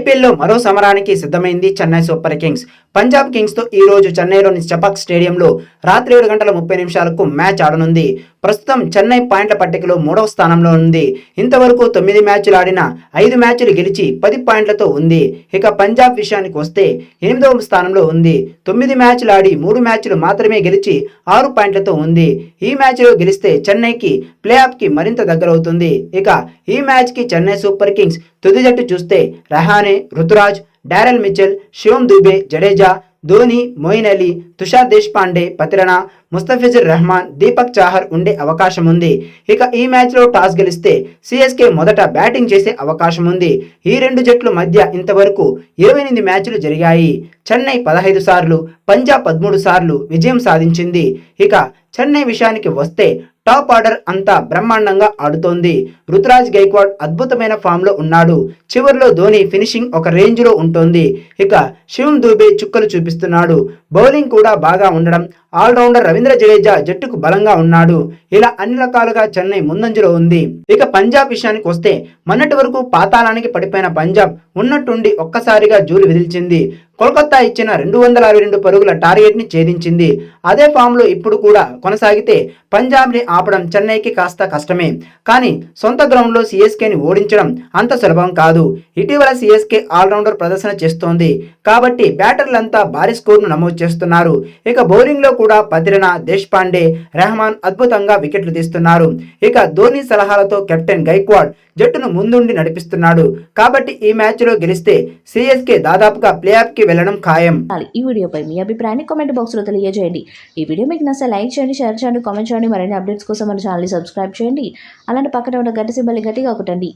ఐపీఎల్లో మరో సమరానికి సిద్ధమైంది చెన్నై సూపర్ కింగ్స్. పంజాబ్ కింగ్స్తో ఈ రోజు చెన్నైలోని చపక్ స్టేడియంలో రాత్రి 7:30 మ్యాచ్ ఆడనుంది. ప్రస్తుతం చెన్నై పాయింట్ల పట్టికలో 3వ స్థానంలో ఉంది. ఇంతవరకు 9 మ్యాచ్లు ఆడిన 5 మ్యాచ్లు గెలిచి 10 పాయింట్లతో ఉంది. ఇక పంజాబ్ విషయానికి వస్తే 8వ స్థానంలో ఉంది. 9 మ్యాచ్లు ఆడి 3 మ్యాచ్లు మాత్రమే గెలిచి 6 పాయింట్లతో ఉంది. ఈ మ్యాచ్లో గెలిస్తే చెన్నైకి ప్లే ఆఫ్కి మరింత దగ్గరవుతుంది. ఇక ఈ మ్యాచ్కి చెన్నై సూపర్ కింగ్స్ తుది జట్టు చూస్తే రహానే, రుతురాజ్, డారెల్ మిచెల్, శివం దుబే, జడేజా, ధోని, మొయిన్ అలీ, తుషార్ దేశ్పాండే, పతిరణ, ముస్తఫిజుర్ రెహమాన్, దీపక్ చాహర్ ఉండే అవకాశం ఉంది. ఇక ఈ మ్యాచ్లో టాస్ గెలిస్తే సిఎస్కే మొదట బ్యాటింగ్ చేసే అవకాశం ఉంది. ఈ రెండు జట్ల మధ్య ఇంతవరకు 28 మ్యాచ్లు జరిగాయి. చెన్నై 15 సార్లు, పంజాబ్ 13 సార్లు విజయం సాధించింది. ఇక చెన్నై విషయానికి వస్తే టాప్ ఆర్డర్ అంతా బ్రహ్మాండంగా ఆడుతోంది. రుతురాజ్ గైక్వాడ్ అద్భుతమైన ఫామ్లో ఉన్నాడు. చివరిలో ధోని ఫినిషింగ్ ఒక రేంజ్లో ఉంటుంది. ఇక శివం దూబే చుక్కలు చూపిస్తున్నాడు. బౌలింగ్ కూడా బాగా ఉండడం, ఆల్రౌండర్ రవీంద్ర జడేజా జట్టుకు బలంగా ఉన్నాడు. ఇలా అన్ని రకాలుగా చెన్నై ముందంజలో ఉంది. ఇక పంజాబ్ విషయానికి వస్తే మొన్నటి వరకు పాతాళానికి పడిపోయిన పంజాబ్ ఉన్నట్టుండి ఒక్కసారిగా జూలు విదిల్చింది. కోల్కతా ఇచ్చిన 262 పరుగుల టార్గెట్ని ఛేదించింది. అదే ఫామ్లో ఇప్పుడు కూడా కొనసాగితే పంజాబ్ని ఆపడం చెన్నైకి కాస్త కష్టమే. కానీ సొంత గ్రౌండ్లో సిఎస్కేని ఓడించడం అంత సులభం కాదు. ఇటీవల సిఎస్కే ఆల్రౌండర్ ప్రదర్శన చేస్తోంది కాబట్టి బ్యాటర్లంతా భారీ స్కోర్ను నమోదు చేస్తున్నారు. ఇక బౌలింగ్లో కూడా పతిరణ, దేశ్పాండే, రెహమాన్ అద్భుతంగా వికెట్లు తీస్తున్నారు. ఇక ధోని సలహాలతో కెప్టెన్ గైక్వాడ్ జట్టును ముందుండి నడిపిస్తున్నాడు. కాబట్టి ఈ మ్యాచ్లో గెలిస్తే సిఎస్కే దాదాపుగా ప్లే ఆఫ్కి వెళ్లడం ఖాయం. ఈ వీడియోపై మీ అభిప్రాయాన్ని కామెంట్ బాక్స్ లో తెలియజేయండి. ఈ వీడియో మీకు నచ్చితే లైక్ చేయండి, షేర్ చేయండి, కామెంట్ చేయండి. మరిన్ని అప్డేట్స్ కోసం మన ఛానల్ సబ్స్క్రైబ్ చేయండి. అలాంటి పక్కన ఉన్న గంట సింబల్ గట్టిగా కొట్టండి.